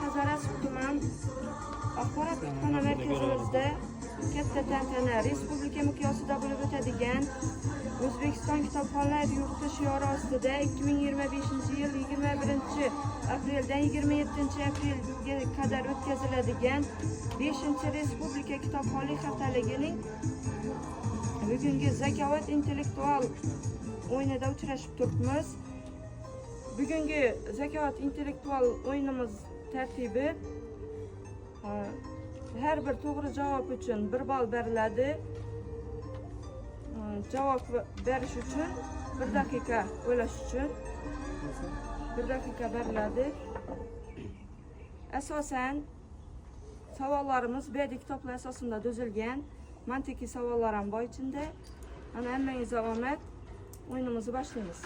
Hazaras tuman axborot kutubxona markazimizda katta tantana respublika miqyosida bo'lib o'tadigan O'zbekiston kitobxonlar yurti shiori ostida 2025-yil 21-apreldan 27-aprelga qadar o'tkaziladigan 5-respublika kitobxonlik haftaligining bugungi Zakovat intellektual o'yinida uchrashib turibmiz. Bugungi Zakovat intellektual o'yinimiz tartibi har bir to'g'ri javob uchun 1 ball beriladi. Javob berish uchun 1 daqiqa o'ylash uchun 1 daqiqa beriladi. Asosan savollarimiz badiiy kitoblar asosida tuzilgan. Mantiqiy savollar ham bor ichida. Ana hammangizga omad. O'yinimizni boshlaymiz.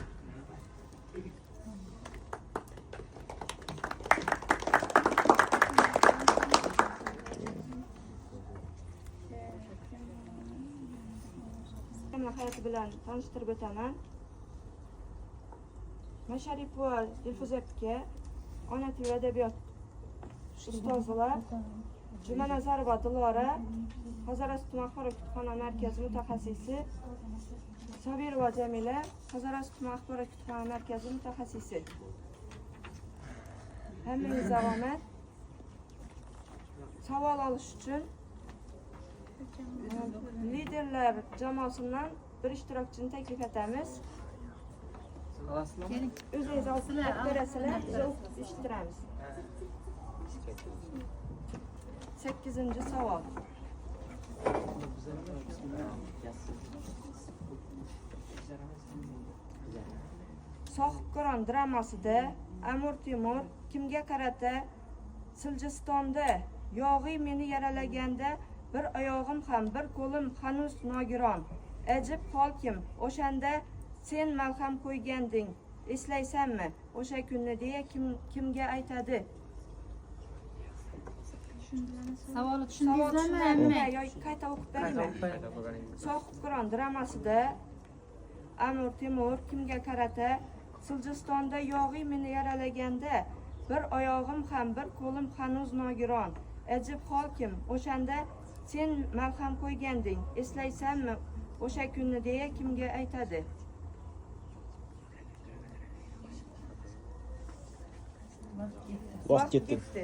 Hayoti bilan tanishtirib o'taman. Masharipova Dilfuza ona til va adabiyot ustozilar, Jumanazarova Dilora, Hazaras tuman axborot kutubxona markazi mutaxassisi, Sobirova Jamila, Hazaras tuman axborot kutubxona markazi mutaxassisi. Hammangizga omad. Savol olish uchun liderlar jamoasidan bir ishtirokchini taklif etamiz. O'zingiz olib berasizlar, biz eshittiramiz. 8-savol. Sohibqiron dramasida Amir Temur kimga qarata Siljistonda yog'iy meni yaralaganda bir oyog'im ham bir qo'lim hanuz nogiron. Ajib holkim, o'shanda sen malham qo'yganding. Eslaysanmi? O'sha kunni deya kimga aytadi? Savol tushundingizmi? Yoki qayta o'qib beraymi? Sohibqiron dramasida Amir Temur kimga qarata Siljistonda yog'iy meni yaralaganda bir oyog'im ham bir qo'lim hanuz nogiron. Ajib holkim, o'shanda sen malham qo'yganding. Eslaysanmi? O'sha kunni deya kimga aytadi? Vaqt ketdi.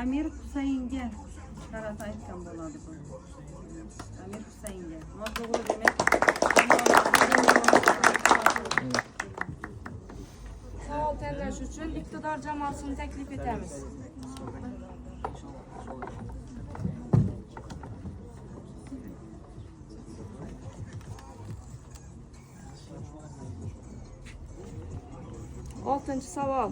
Amir Husaynga qarata aytgan bo'ladi bu. Amir Husaynga. To'g'ri demak. Savol tanlash uchun iqtidor jamoasini taklif etamiz. Oltinchi savol.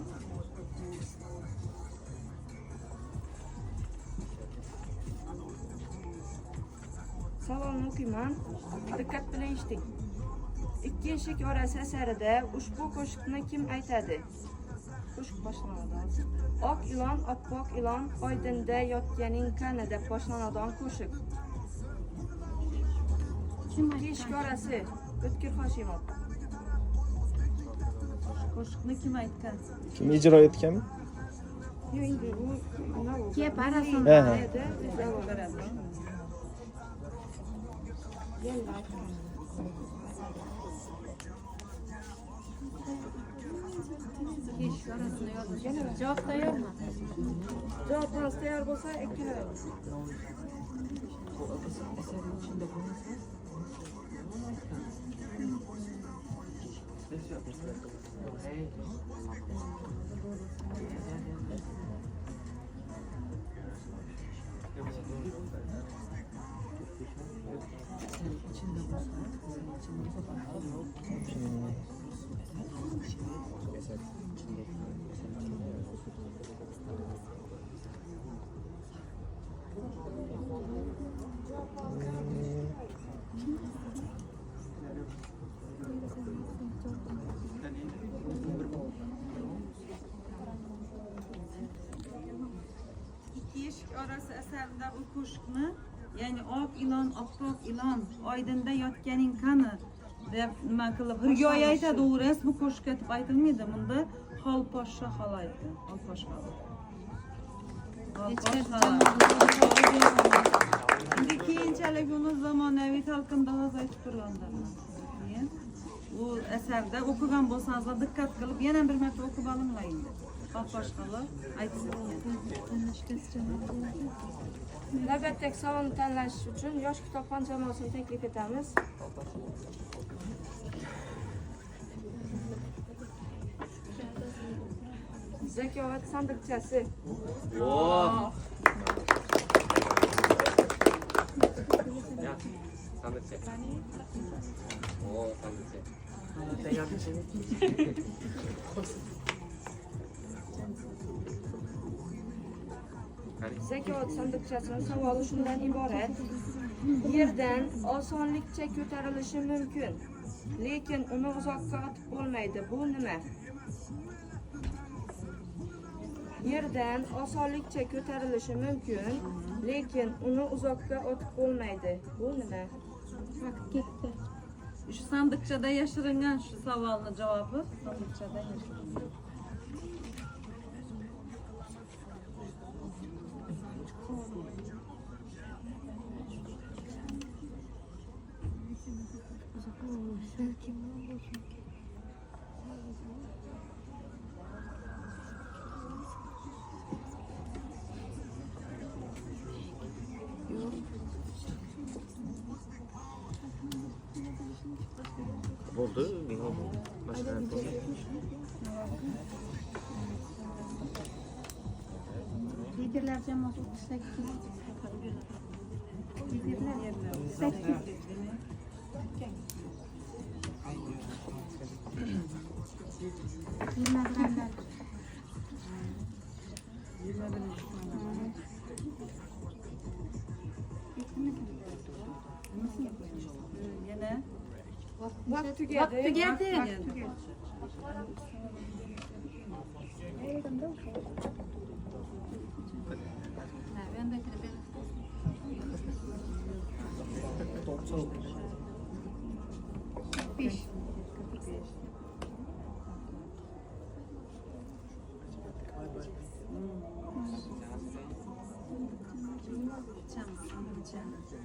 Savolni o'qiyman. Diqqat bilan eshiting. Ikki eshik orasi asarida ushbu qo'shiqni kim aytadi? Qo'shiq boshlanadi. Oq ilon, oppoq ilon, oydinda yotganing qani deb boshlanadigan qo'shiq. Ikki eshik orasi O'tkir Hoshimov. Qo'shiqni kim aytgan? Kim ijro etgan? Yo'q, endi bu Kep arasini javob tayyormi? Javobingiz tayyor bo'lsa, ikkala. Beşik Orası eserinde bu koşukni, yani ok ilon, oppoq ilon, oydinda yotganing qani deb nima qilib hikoya aytadi. U rasmi qo'shiq deb aytilmaydi. Bunda Xolposhsho xola aytdi. Xolposh xola. Endi keyinchalik uni zamonaviy talqinda hozir aytib turganlar. Keyin bu asarda o'qigan bo'lsangizlar diqqat qilib yana bir marta o'qib olinglar endi. Xolposh xola aytsin. Navbatdagi savolni tanlash uchun yosh kitobxon jamoasini taklif etamiz. Zakovat sandiqchasi. Ya, sandıkçı. Oo, sandıkçı. Zakovat sandiqchasining savoli shundan iborat. Yerdan osonlikcha ko'tarilishi mumkin, lekin uni uzoqqa otib bo'lmaydi. Bu nima? Yerdan osonlikcha ko'tarilishi mumkin, lekin uni uzoqqa otib bo'lmaydi. Bu nima? Vaqt ketdi. Shu sandiqchada yashiringan shu savolni javobi sandiqchada yashiringan. Oldu, ne oldu? Başka ne oldu? Liderler jamoasi 38. Liderler 38. Yirmi Yana Vaqt tugadi.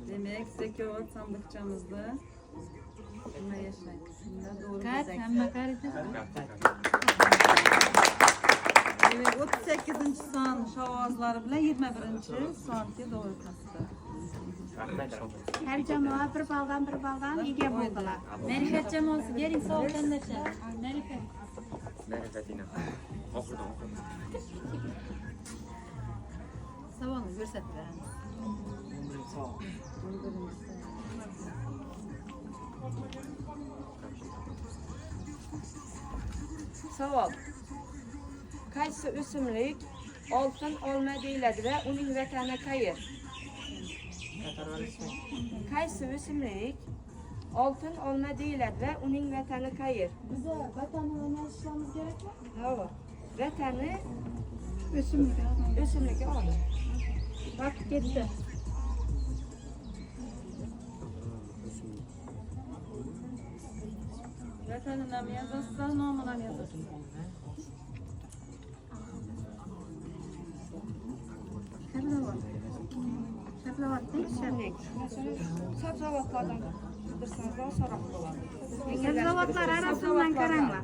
Demek Zakovat sandıkçamızda nima yashaydi? Shunda doğru Kaç bizak. hamma qaridi. Demek 38-son shovozlari bilan 21-soatga doğru qasdi. Har jamoa bir baldan ega bo'ldilar. Ma'rifat jamoasi bering savol tanlashadi. Ma'rifat. Ma'rifatina. Oxirdan oxir. Savolni ko'rsatib beramiz. Savol. Qaysi o'simlik oltin olma deyiladi va uning vatani qayer? Qaysi o'simlik oltin olma deyiladi va uning vatani qayer? Biza vatanni yozishimiz kerakmi? Ha. Vatani O'simlik. o'simlik oldi. Vaqt ketdi. Vatanini ham yozasiz, nomini ham yozasiz. O'simlik. Sabzavotlardan bildirsangiz osonroq bo'ladi. Sabzavotlar arasidan qaranglar.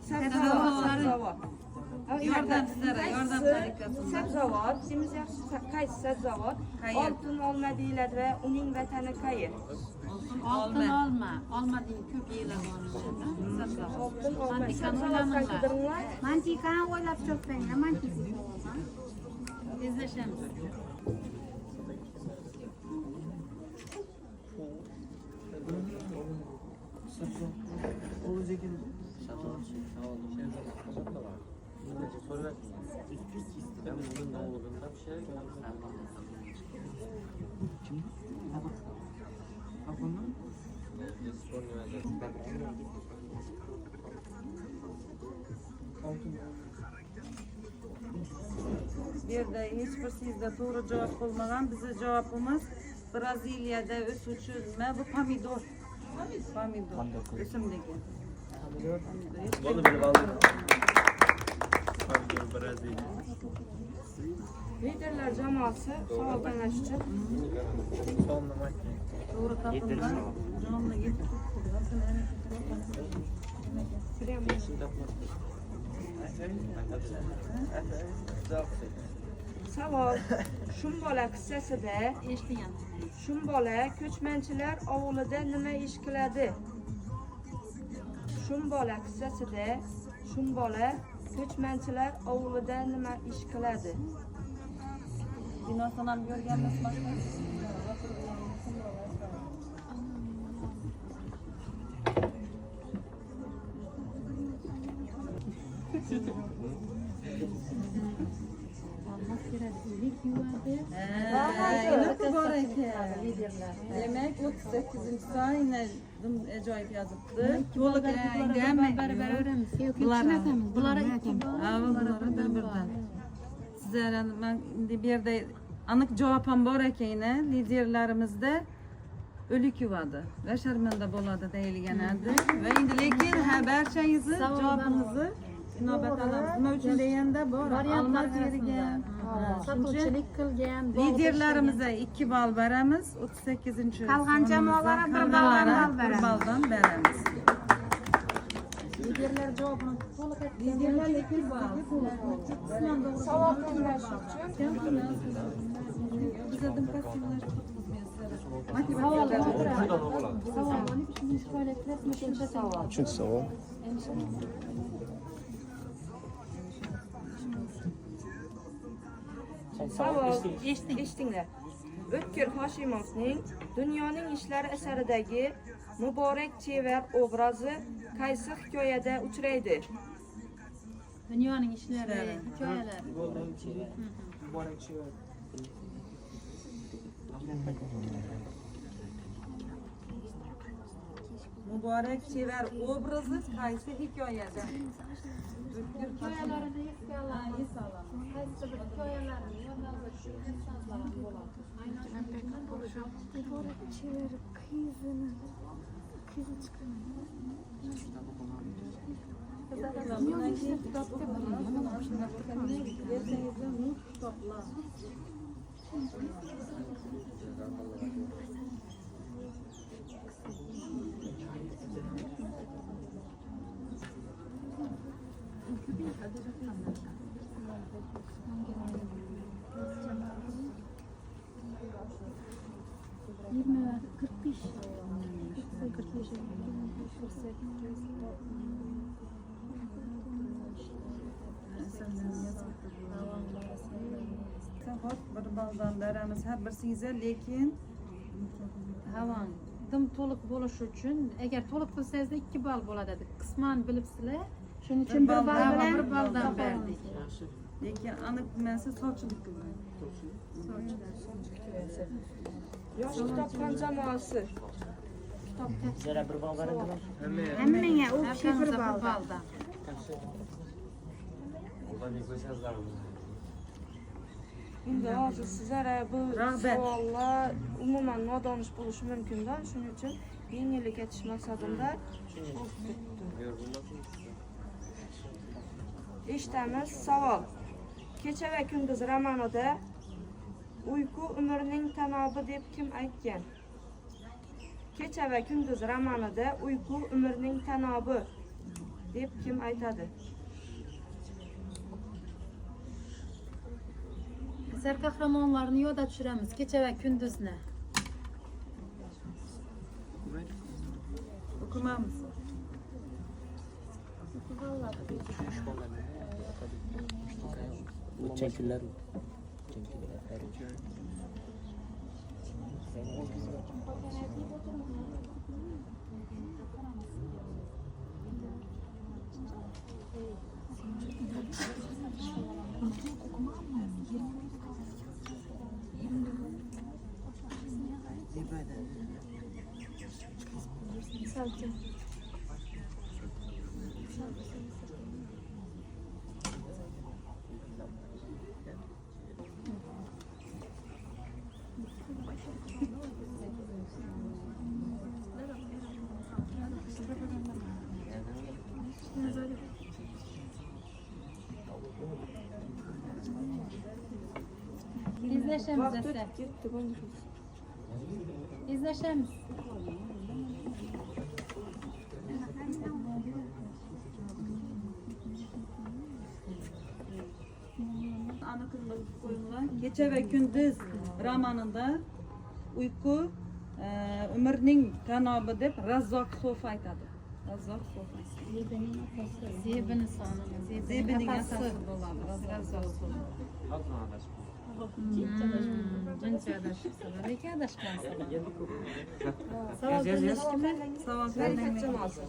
Sabzavot. Yordam tariqasida. Sabzavot, semiz yaxshi qaysi sabzavot? Oltin olma deyiladi va uning vatani qayer? Oltin olma deyil ko'p yeyiladi onu. Oltin olma. Mantiqani Sabzavotdan o'ylamanglar. qidiringlar. Mantiqani o'ylab cho'psanglar, mantiqa. Tezlashamiz. Ben bunun ne olduğunda bir şey Bu yerda hech bir sizda to'g'ri javob bo'lmagan. Bizning javobimiz Braziliyada o'suvchi nima bu pomidor. Pomidor. O'simligi. Bunu bilib oldim. Pomidor Braziliya. Liderlar jamoasi savol tanlash uchun Son nima? To'g'ri topilgan. Jonli yetib savol Shumbola qissasida Eshitgan. Shumbola ko'chmanchilar ovulida nima ish qiladi? Shumbola qissasida Shumbola ko'chmanchilar ovulida nima ish qiladi? Binosini ham ko'rganmizmi? Bor ekan. Demak 38-si ayni ajoyib yozibdi. To'liq Bular bir-birdan. Sizlar men bu yerda aniq javob ham bor ekan, liderlarimizda o'lik yuvadi va sharmanda bo'ladi deyilgan edi. Va endi lekin barchangizni javobingizni inobat olamiz. Nima uchun deganda bor olmaz bergan. sotuvchilik qilgan. Liderlarimizga 2 ball beramiz. 38-chi. Qolgan jamoalarga 1 balldan beramiz. 1 balldan beramiz. Liderlar javobini to'liq aytgan. Liderlar lekin Savol tanlash uchun bizdan passivlashtirib Uchinchi savol. savol eshitinglar. O'tkir Hoshimovning Dunyoning ishlari asaridagi Muborak Chevar obrazi qaysi hikoyada uchraydi? Dunyoning ishlari, hikoyalar. Muborak Chevar obrazi qaysi hikoyada? Hikoyalarini esga olamiz. Qaysi bir hikoyalarini yodlab insonlar bo'ladi. Muborak Chevar bir baldan beramiz har birsingizga, lekin Havan dim to'liq bo'lishi uchun agar to'liq bilsangiz 2 ball bo'ladi dedik. Qisman bilibsizlar. Shuning uchun 1 ball bilan 1 balldan berdik. lekin aniq bilmasa sovchilik qiladi. Yosh kitobxon jamoasi Zara bir ball beradilar. Hammaga o'xshi 1 balldan. Ularning ko'zlari endi hozir sizlar bu Rag'bat. savollar umuman nodonish bo'lishi mumkin-da, shuning uchun yengillik etish maqsadida eshitamiz. Savol. Kecha va kunduz romanida uyqu umrning tanobi deb kim aytgan? Kecha va kunduz romanida uyqu umrning tanobi deb kim aytadi? Bizlar qahramonlarni yodda tushiramiz kecha va kunduzni. O'qimamiz. O'tgan kunlar. İzleşemiz Vaqt esa. o'tib ketdi bunga. İzleşemiz. Ana kızlık koyunlar. Gece ve gündüz romanında uyku ömürning tanobi deb Razzaq Sof aytadi. Razzaq Sof. Zebini sonu. Zebining Atası. asasi bo'ladi. Razzaq Sof. Hatun adaş. Jincha adashibsiz. Lekin adashmaysiz. Yaz yaz yaz. Savol Harakat bermayman. jamoasi.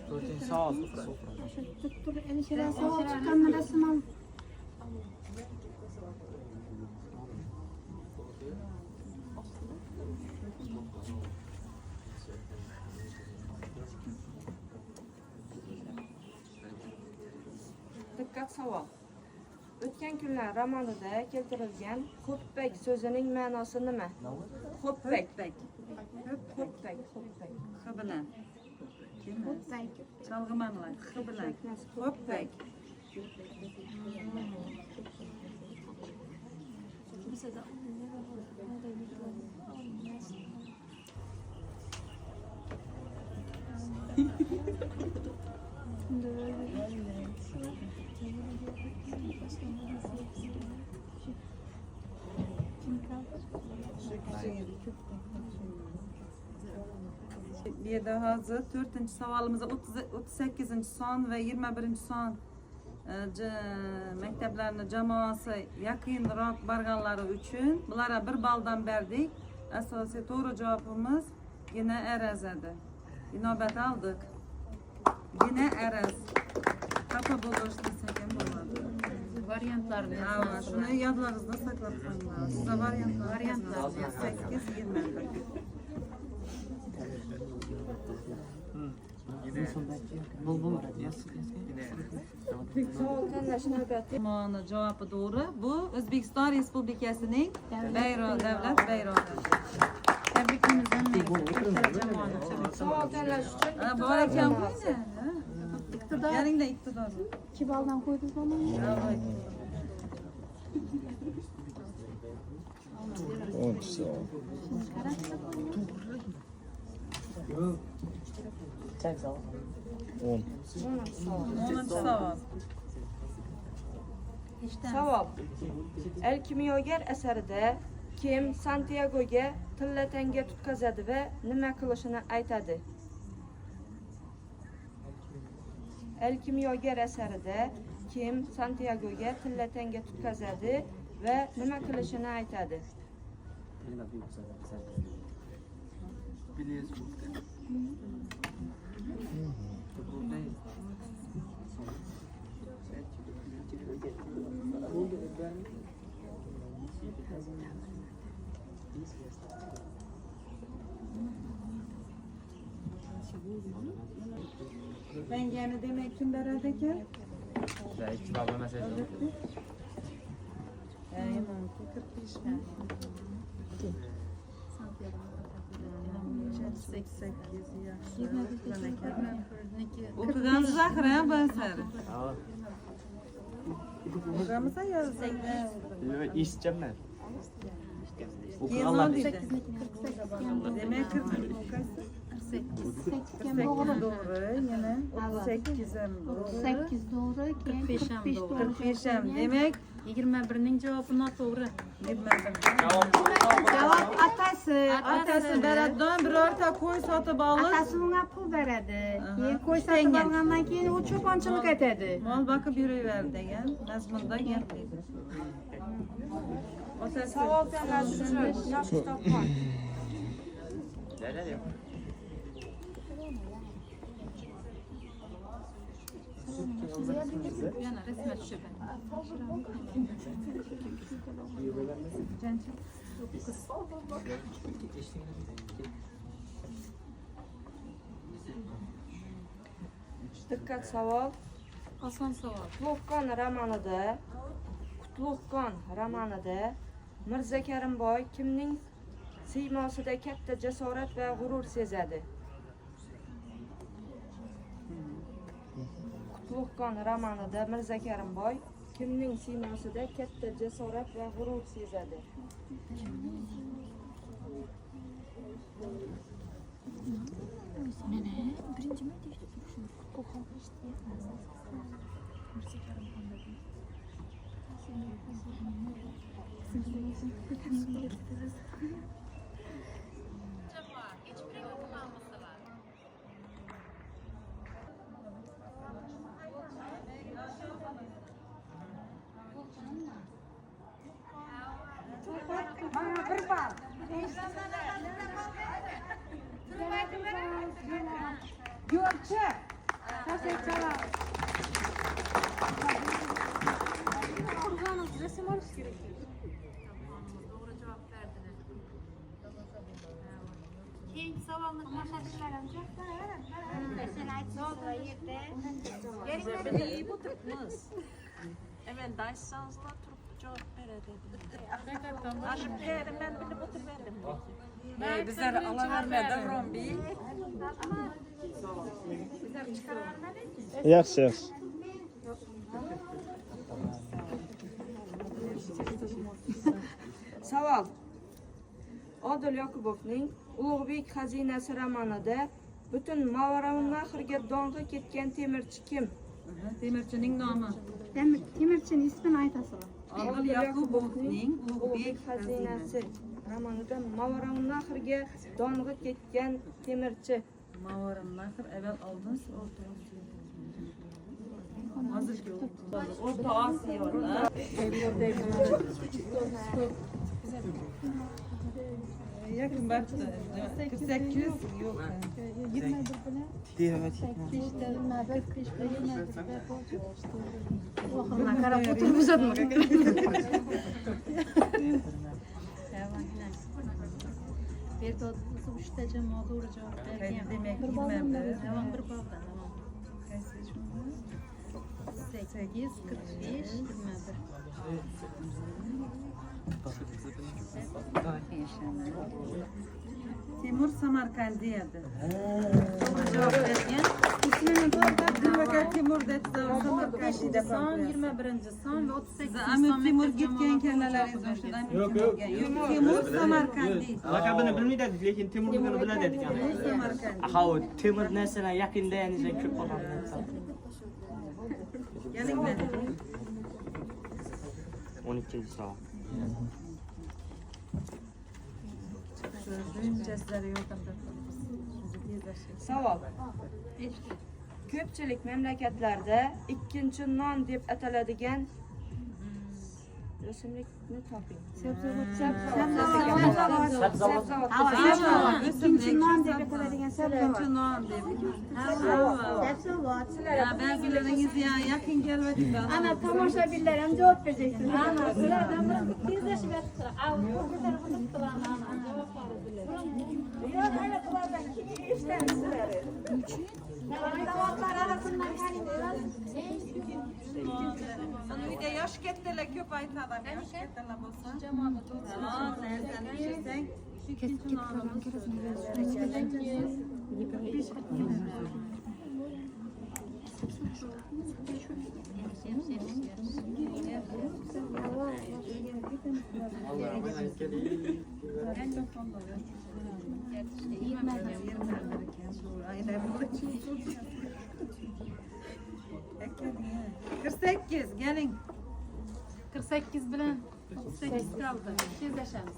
To'rtinchi savol. Savol chiqqanini rasm ol. Diqqat savol. O'tgan kunlar romanida keltirilgan xo'ppak so'zining ma'nosi nima? Xo'ppak. Xo'ppak. X bilan. Chalg'imanlar. X bilan. Xo'ppak. Bu yerda hozir 4-savolimizni 38-son va 21-son maktablarni jamoasi yaqinroq borganlari uchun bularga 1 balldan berdik. Asosiy to'g'ri javobimiz gina araz edi. Inobat oldik. Gina araz. Xafa bo'lish desak ham bo'ladi. Variantlarni Ha, shuni yodlaringizda saqlab qo'yinglar. Sizda variantlar 8-21. Bul yaz. Savol tanlash navbati. Mana javobi to'g'ri. Bu O'zbekiston Respublikasining davlat bayrog'i. tabrikimizdan Savol tanlash uchun Ha, bor ekan qo'ydi. Yaningda iqtidor. 2 balldan qo'ydingiz mana. O'nchi savol. Çek savol. 10. 10-chi savol. Savol. El kimyogar asarida kim Santiagoga tilla tanga tutkazadi va nima qilishini aytadi? El kimyogar asarida kim Santiagoga tilla tanga tutkazadi va nima qilishini aytadi? Rangani demek kim beradi ekan? Ya ikki baba mesaj. Aynan 45 mi? 88 yaxshi. O'qigansiz axir ham basar. O'qigamiz yozsak. Eshitdim ben. Keyin deydi. Demak 48. 8 Doğru, yine 38 ham doğru. 8 doğru, 45 ham doğru. 45 ham. Demek 21ning javobi noto'g'ri. Javob atasi. Atasi Beratdan birorta qo'y sotib olib, Atasi unga pul beradi. Aha. Keyin qo'y sotib olgandan keyin u cho'ponchilik etadi. mol boqib yuraverdi degan mazmunda gaplaydi. Otasi Savol tanlash uchun yosh kitobxon. Yana rasmga tushib. Diqqat savol. Oson savol. Qutlug' romanida Mirza Karimboy kimning siymosida katta jasorat va g'urur sezadi? Tug'uqqon romanida Mirza Karimboy kimning siymosida katta jasorat va g'urur sezadi? Keyingi savolni boshlashlarim Evet, daysanızla turup cevap verelim. Aşıp yerim ben bilip oturuverdim. Bizler alavermedi Rombi. Yaxshi, yaxshi. Savol. Odil Yoqubovning Ulug'bek xazinasi romanida butun Mavarounnahrga dong'i ketgan temirchi kim? Temirchining nomi. Temirchini ismini aytasizlar. Odil Yoqubovning Ulug'bek xazinasi romanida Mavarounnahrga dong'i ketgan temirchi. Mavarounnahr evvel oldin hozirgi O'rta Osiyoda yakın baktı. 48 yok. Oxiruna qarab o'tirib uzatma. Berdi uchta jamoa to'g'ri javob bergan. Demek ki Tamam, bir baldan. 8, 45, 21. Timur Samarkandiydi. To'g'ri javob bergan. İsmini to'g'ri Timur deb Samarkandiyda Son 21-son ve 38 Amir Timur gitgan kanalar izlashdan Yok. Timur Samarkandi. Lakabini bilmaydi, lekin Temurni biladi dedik. Samarkandi. Aha, o Temur narsalar yaqinda yana ko'p odamlar. Yaninglar. 12-savol. Savol. Ko'pchilik mamlakatlarda ikkinchi non deb ataladigan o'simlikni toping. İkinci non deb ataladigan sabzavot. Non deb. Ya bazılarınız ya yakın gelmedi. Ana tomoshabinlar ham javob bereceksiniz. Ana sizlardan biri tezlashib yotibdilar. Al, bu tarafini tuttiramiz. Ana javoblar arasından Sana bir de yaş kettiler köp aytalar. Yaş kettiler bolsa. Aa, sen pişirsen. İkinci nonimiz. Kırk gelin. 48 bilan 38 kaldı. Tezlashamiz.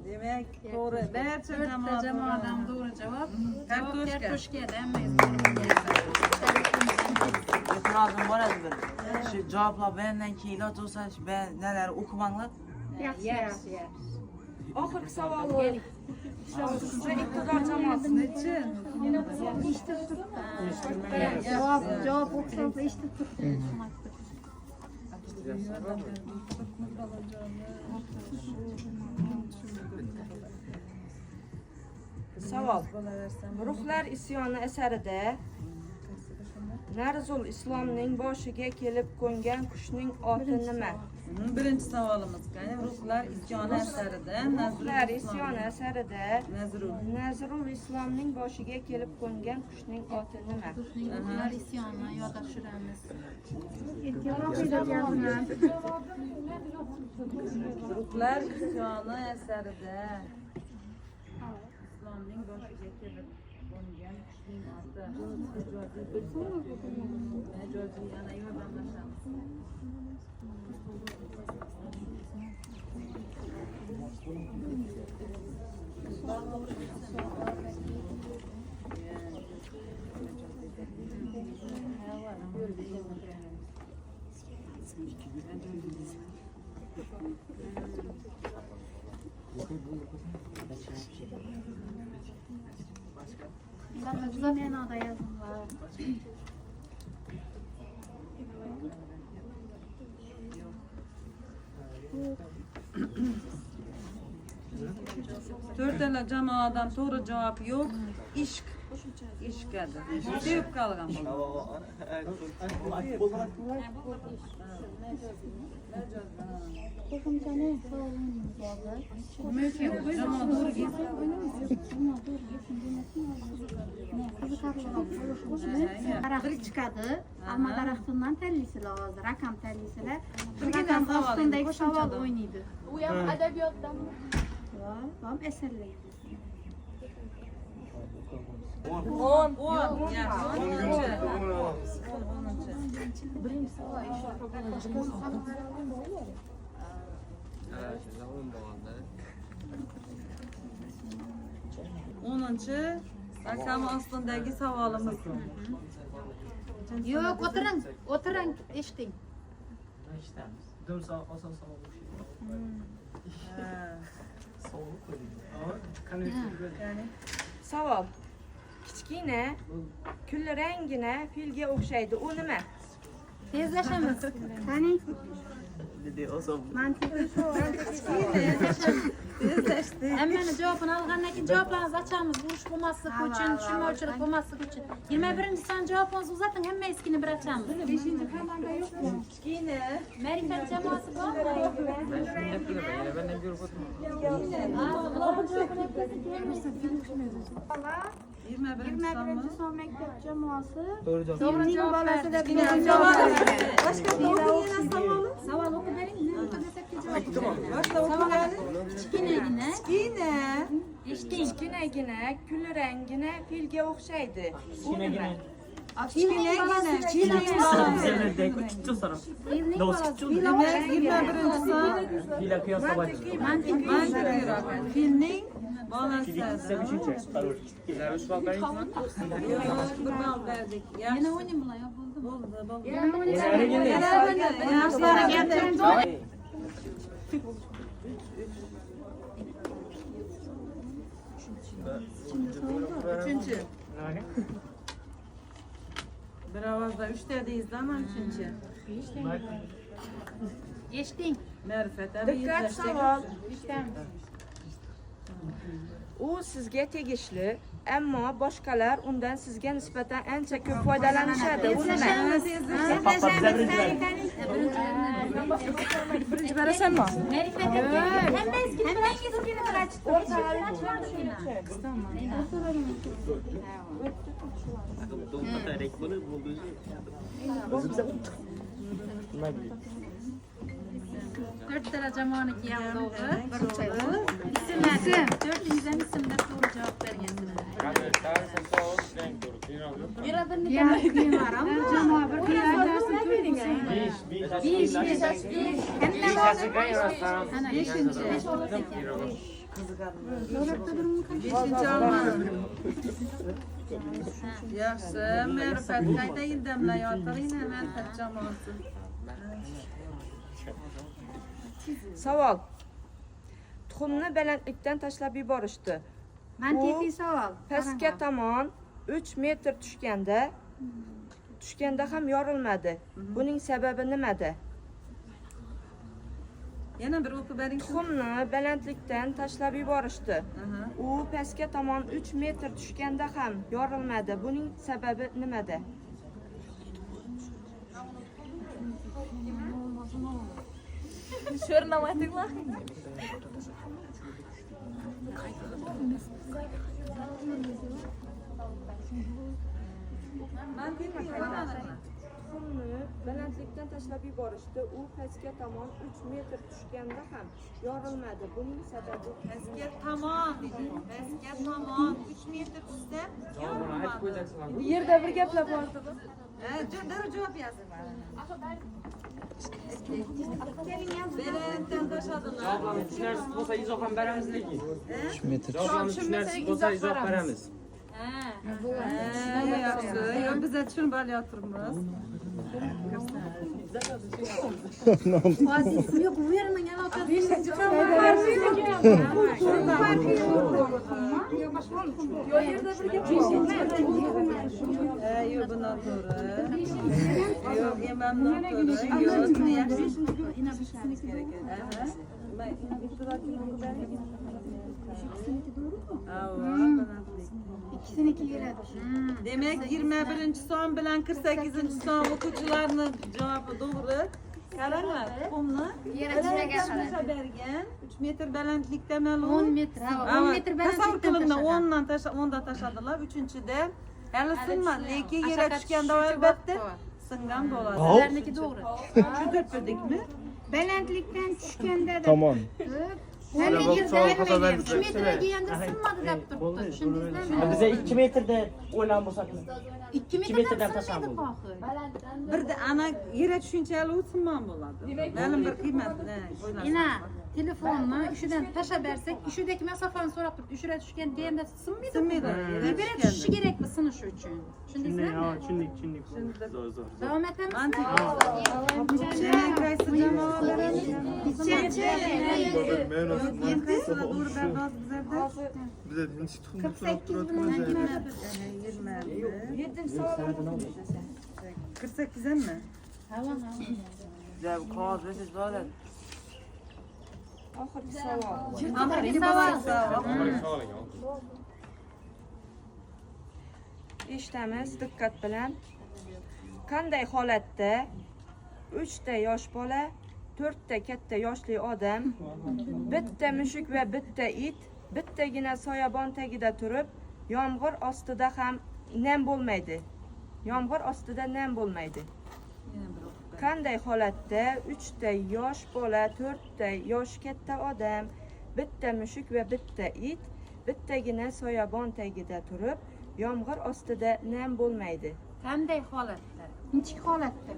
Demek doğru. Berçe Jamoadan doğru cevap. Kartoshka. Kartoshkada hammangiz E'tirozim bor edi bir. Shu javoblar benden keyin iloji bo'lsa ben neler okumanglar. Yaxshi. Oxirgi savol keling. Siz iqtidor jamoasi. Javob o'qisa eshitib turibdi. Savol. Ruhlar isyoni asarida Narzul islomning boshiga kelib qo'ngan qushning oti nima? Birinchi savolimiz qani ruhlar isyoni asarida Ruhlar isyoni asarida Nazrul. Nazrul islomning boshiga kelib qo'ngan qushning oti nima? Ruhlar isyoni yodda tushiramiz. Ruhlar isyoni asarida islomning boshiga kelib qo'ngan qushning oti. Majoziy yana yordamlashamiz. Juda ma'noda yozilgan. To'rtala jamoadan to'g'ri javob yo'q. Ishq. Ishqadi. Sevib qolgan Daraxt chiqadi, alma daraxtidan tellisilar hozir, rakam tellisilar. Birgadan Rakam savol ostindagi endi, savol qo'shimchadan. o'ynaydi. U ham adabiyotdan. Vam eserlar. 10. Yaxshi. 10. Rakam ostindagi savolimiz. Yo'q, o'tiring, eshiting. Savol. Kichkina, kulrangina filga o'xshaydi. U nima? Tezlashamiz. Qani? Dedi oson. Mantiqiy savol. Hammani javobini olgandan keyin javoblarimizni ochamiz. Bu ish bo'lmasligi uchun, tushunmovchilik bo'lmasligi uchun. 21-son javobimizni uzating, hammasini bir ochamiz. 5-chi komanda yo'qmi? Kichkina. Ma'rifat jamoasi bormi? Bola 21 son maktab jamoasi. To'g'ri javob. To'g'ri jamoasida Savol o'qib bering, nima o'qisak javob. Boshla o'qigani. Kichkinagina, Kichkina. eshiting. Kichkinagina, kulrangina filga o'xshaydi. U nima? Severdek kichik so'ram. Filning bolasi. 21 son. Fila qiyos qiladi. Mantiqliroq. Filning bolasi. Bir bal berdik. Yana o'yning bilan yo bo'ldimi? Bo'ldi. Yaxshilari gapirib Üçüncü. Bir ovozda 3 dedingiz ama üçüncü. eshiting. Ma'rifat Diqqat savol. U sizga tegishli, ammo boshqalar undan sizga nisbatan ancha ko'p foydalanishadi. U nima? Birinci berasanmi? Ma'rifat aka, hammangizga bir ochib To'rttala jamoaniki ham to'g'ri. Ismlar. To'rtingiz ham ismda to'g'ri javob bergansizlar. jamoa bir Ana 5-chi. Beşinci almadım. Yaxshi, ma'rifat qayta yildamlayotir, yine ma'rifat jamoasi. Savol. Tuxumni balandlikdan tashlab yuborishdi. mantiqiy savol. Pastga tomon 3 metr tushganda ham yorilmadi. Buning sababi nimada? Yana bir o'qib bering. Tuxumni balandlikdan tashlab yuborishdi. Aha. U pastga tomon 3 metr tushganda ham yorilmadi. Buning sababi nimada? Tuxumni balandlikdan tashlab yuborishdi. U pastga tomon 3 metr tushganda ham yorilmadi. Buning sababi Pastga tomon dedi. Pastga tomon 3 metr tushsa yorilmadi. yerda bir gaplar bordi. Darrov javob yozing. Belendan tashladilar. Javoblarni tushunarsiz bo'lsa izoh ham beramiz lekin. 3 metr. Javoblarni tushunarsiz bo'lsa izoh beramiz. Yaxshi. Yo biz tushunib olyapmiz. Yo'q, bu yerni aloqasi Yo bu noto'g'ri. Yo men noto'g'ri. Yo buni yaxshi tushunishimiz kerak edi. ikkisiniki keladi. Demak 21-son bilan 48-son o'quvchilarning javobi to'g'ri. Qaranglar, tuxumni tashlab bergan 3 metr balandlikda ma'lum. 10 metr. 10 metr Tasavvur balandlikdan qilingan 10dan tashladilar. 3-da hali sinmadi, lekin yerga tushganda albatta singan bo'ladi. Sizlarniki to'g'ri. Tushuntirib berdikmi? Balandlikdan tushganda da Tomon. hali yerda vermagan 3 metrga kelganda sinmadi deb turibdi. Tushundingizmi? Bize 2 metrde o'ylan bo'lsak 2 metrdan metrdan tashlab sinmaydi bo'ldi. qo'hi. Birda ana yerga tushuncha hali sinman bo'ladi. Ma'lum bir qiymatni Ina telefonni ishidan tashlab bersak, ishidagi masofani so'rab turib, ishida tushgan deganda sinmaydi. sinmaydi. Libera tushishi kerakmi sinish uchun? Tushundingizmi? Tushundik. Zo'r. Davom etamiz. Mantiq. Demak, qaysi jamoa beradi? Ikkinchi. Endi to'g'ri berdi bizlarda. Bize tinch tuxum 48 bilan 7 savol 48 mi? Bize bu qog'oz bersiz bo'ladi. oxirgi savol. Oxirgi savol. Eshitamiz diqqat bilan. Qanday holatda 3 ta yosh bola, 4 ta katta yoshli odam, bitta mushuk va bitta it, bittagina soyabon tagida turib, yomg'ir ostida ham nam bo'lmaydi. Yomg'ir ostida nam bo'lmaydi. Qanday holatda 3 ta yosh bola, 4 ta yosh katta odam, bitta mushuk va bitta it, bittagina soyabon tagida turib, yomg'ir ostida nam bo'lmaydi. Qanday holatda? Nechik holatda?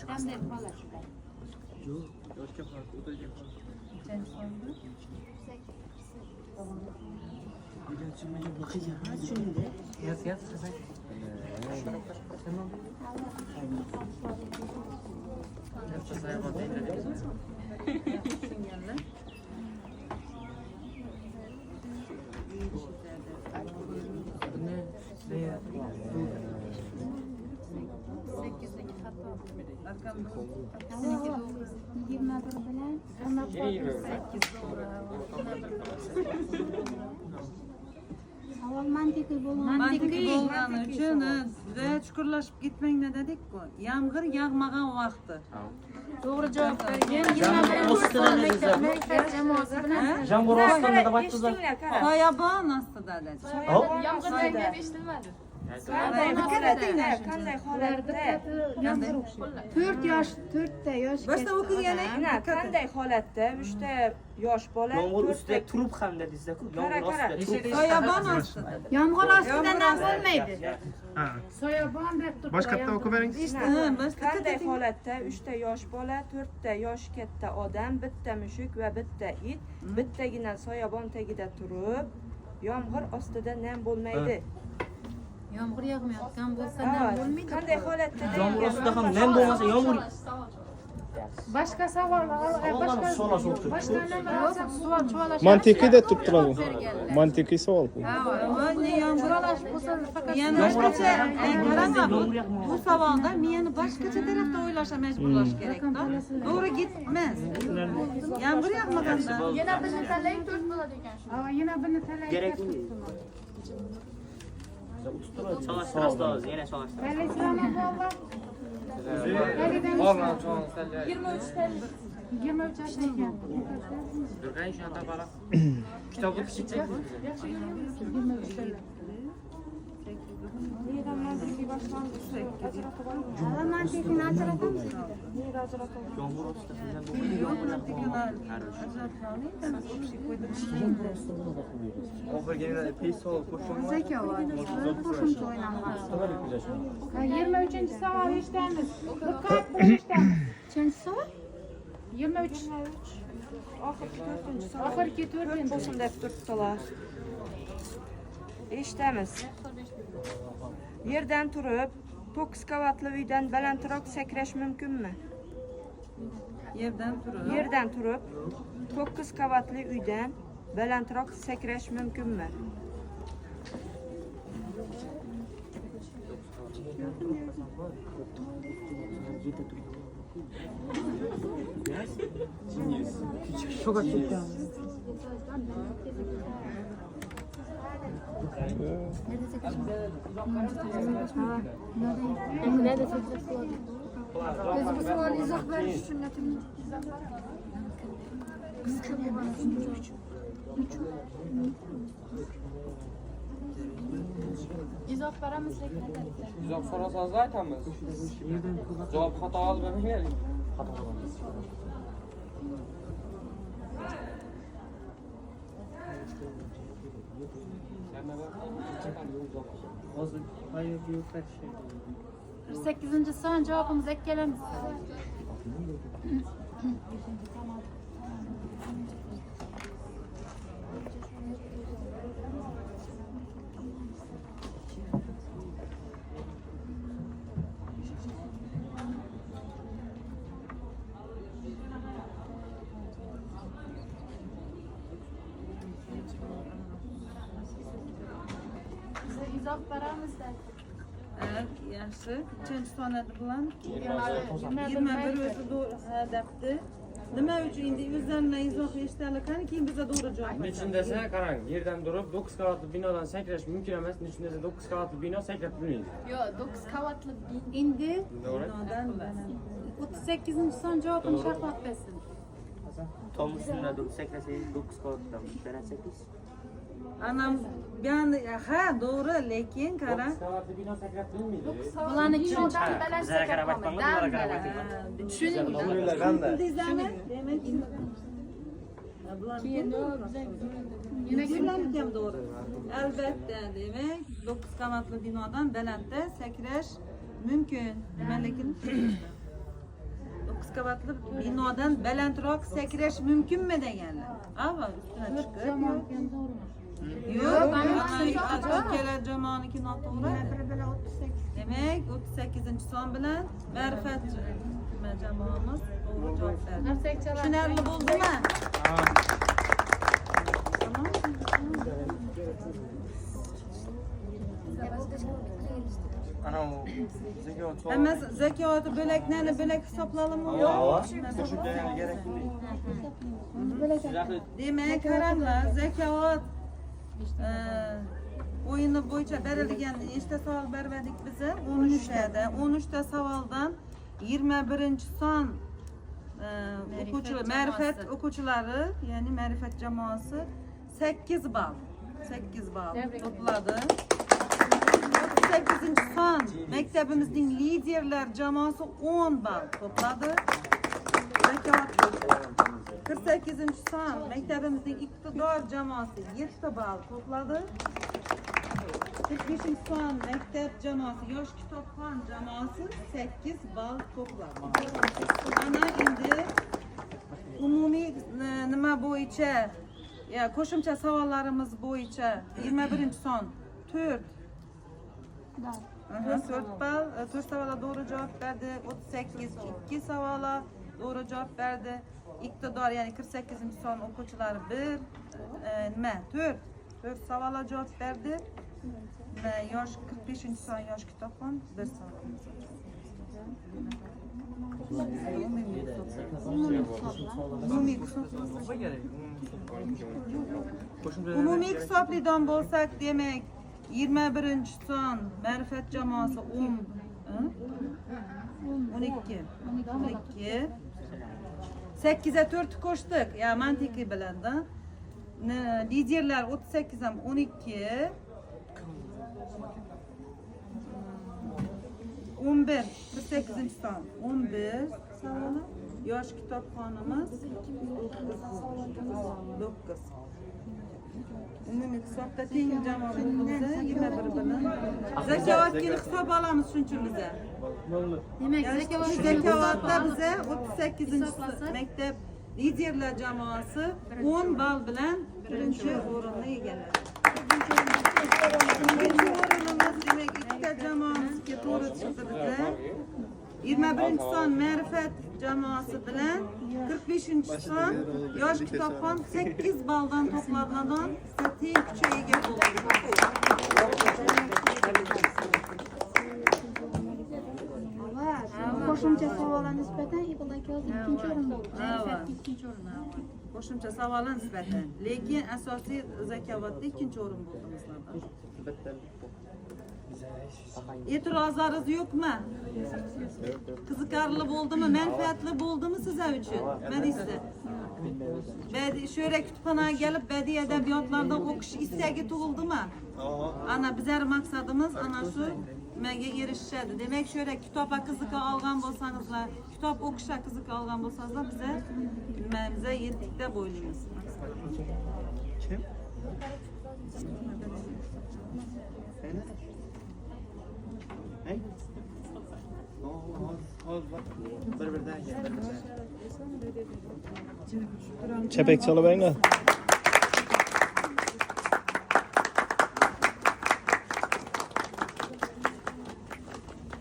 Qanday holatda? Savol mantiqiy bo'lgani uchun juda chuqurlashib ketmanglar dedik-ku. Yomg'ir yog'magan vaqti. to'g'ri javob bergan. Jamoasi bilan Yomg'ir ostida deb aytdilar. Eshitdinglar, qara. Soyabon ostida dedi. Qanday holatda 4 yosh, 4 ta yosh. Boshda o'qiganing qanday holatda 3 ta yosh bola, Yomg'ir 4 ustida ta turib ham dedingiz-ku. Qara, Yomg'ir qara. ostida. soyabon ostida. Yomg'ir ostida nam bo'lmaydi. Soyabon deb turibdi. Boshqatda o'qib bering. Qanday holatda 3 ta yosh bola, 4 ta yosh katta odam, bitta mushuk va bitta it, bittagina soyabon tagida turib, yomg'ir ostida nam bo'lmaydi. Yomg'ir yog'mayotgan bo'lsa nam bo'lmaydi. Qanday holatda Yomg'ir ostida ham nam bo'lmasa yomg'ir. Başka savol, başka so'la so'qdi. başka nima olsa savol çuvalash. Mantiqiy deb turib turadi. Mantiqiy savol bu. Ama ne yağmur Çuvalash bo'lsa faqat yani başkaça qarama bu savolda meni boshqacha tarafda o'ylashga majburlash kerak-da. To'g'ri ketmas. Yomg'ir yog'maganda Yana bizni tanlang 4 bo'ladi ekan shu. Ava yana buni talay. Gerek mi? Solashtirasiz, yana solashtirasiz. Talaychilarni bog'lab. 23 TL. 23 yoshda ekan. Durgan shunday bala. Kitobni kichikcha. Neyden mantıklı başlangıç ajratib olmaydi. Ha, mantiqni ajratamiz. Neydi ajratib olmaydi? Yomg'ir ostida sizdan Oxirgi pesol qo'shilma. Zakovat. Qo'shimcha o'ynanmaz. 23 savol eshitamiz. Diqqat bilan eshitamiz. Nechanchi savol? 23. Oxirgi 4-chi savol. Oxirgi 4. Bo'lsin deb turibdilar. Eshitamiz. Yerdan turib 9 qavatli uydan balandroq sakrash mumkinmi? yerdan turib Yerdan turib 9 qavatli uydan balandroq sakrash mumkinmi? Biz bu savol izoh berish uchun izoh beramiz sekretarga. Izoh so'rasangiz aytamiz. Javob xato olib bermaylik. Hozir qayerga yo'qatish? 48-son javobimiz ikkalamiz. Izoh beramizda. yaxshi uchinchi sonati bilan 21 o'zi debdi nima uchun endi o'zlaridan izoh eshitali qani keyin biza to'g'ri javob Nechun desa, qarang, yerdan turib 9 qavatli binodan sakrash mumkin emas. Nechun desa 9 qavatli bino sakrab bo'lmaydi. Yo'q, 9 qavatli Endi To'g'ri? 38-son javobini sharhlab bersin. Tom üstüne sakrasangiz 9 qavatdan berasiz. anam ha to'g'ri lekin qarang 9 qavatli bino sakrab bo'lmaydi. Bularni binodan baland Bizlarga qarab aytmanglar, bularga qarab ayting. demak Yine kim doğru? Elbette demek 9 qavatli binodan balandda sakrash mumkin. Lekin 9 qavatli binodan balandroq sakrash mumkinmi deganlar. Ava üstüne chiqib. Yo'q, ikkala jamoaniki noto'g'ri. Demak, 38-son bilan ma'rifat jamoamiz to'g'ri javob berdi. Tushunarli bo'ldimi? Ana o zakot savol. Hammasi zakoti bo'laklarni bo'lak hisoblaymi? Qo'shimchaga kerak Demak, qaranglar, zakot o'yini bo'yicha berilgan nechta savol berdik biz? 13 tada. 13 ta savoldan 21-son o'quvchilar, ma'rifat o'quvchilari, ya'ni ma'rifat jamoasi 8 ball. 8 ball to'pladi. 8-son maktabimizning liderlar jamoasi 10 ball to'pladi. Zakot 48-son maktabimizning iqtidor jamoasi 7 ball to'pladi. 45-son maktab jamoasi yosh kitobxon jamoasi 8 ball to'pladi. Ana endi umumiy nima bo'yicha qo'shimcha savollarimiz bo'yicha 21-son 4 4 ball, 4 savolga to'g'ri javob berdi. 38 2 savolga doğru cevap verdi. İktidar yani 48. son o'quvchilari 4 savolga cevap verdi. Ve yosh 45. son yosh kitobxon 1 savol. Umumiy hisoblidan bo'lsak, demak 21. son ma'rifat jamoasi 12. 8'e 4 koştuk. Ya mantıklı bilende. Liderler 38 ham 12. 11. 48. son 11 savolu. Yosh kitobxonimiz 9. Umumiy hisobda teng jamoamizda 21 bilan zakovatga hisob olamiz shunchamiz. Demak, Zakovatda bize 38. maktab liderlar jamoasi 10 ball bilan birinchi o'rinni egalladi. Birinchi o'rinimiz demak ikkita jamoamizga to'g'ri chiqdi biza. 21 son ma'rifat jamoasi bilan 45 son yosh kitobxon 8 balldan to'planadan teng kuchga ega bo'ldi. Qo'shimcha savolga nisbatan Ibn aka ikkinchi o'rin bo'ldi. ikkinchi o'rin. Qo'shimcha savolga nisbatan, lekin asosiy zakovatda ikkinchi o'rin bo'ldi bizlarda. E'tirozlaringiz yo'qmi? Qiziqarli bo'ldimi, manfaatli bo'ldimi sizlar uchun? Nima deysiz? Badiiy sho'ra kutubxonaga kelib badiiy adabiyotlardan o'qish istagi tug'ildimi? Ana bizlar maqsadimiz ana shu nimaga erishishadi. Demak, sho'ra kitobga qiziqa olgan bo'lsangizlar, kitob o'qishga qiziqa olgan bo'lsangizlar, bizlar nimamizni yettikda bo'ylaymiz. Kim? Hey? Bir-birdan Çepek çalıverin.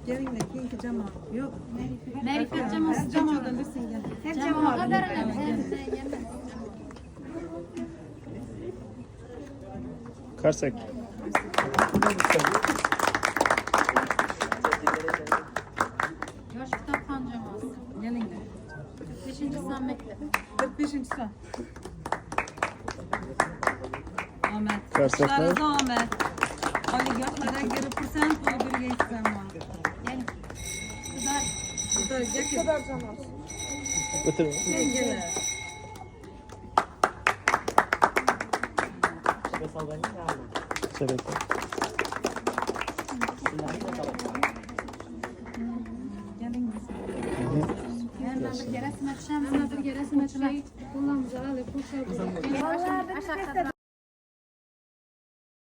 Gelinglar keyingi jamoa. Yo'q. Ma'rifat jamoasi Jamoadan birsin gel. jamoaga beriladi. Karsak. Yosh kitobxon jamoasi. Gelinglar. 5. son maktab. 45. son. Ahmet. Karsaklar. Işlarınızda Ahmet. Oligyohlara girip pursant bo'lib birgaysizlar. Ya'ni sizlar Kadar jamoasi. Oturun. Gelinglar. Çepek. bir rasm atishamiz, bir rasm atishamiz. Qo'limizni olib, qo'shib.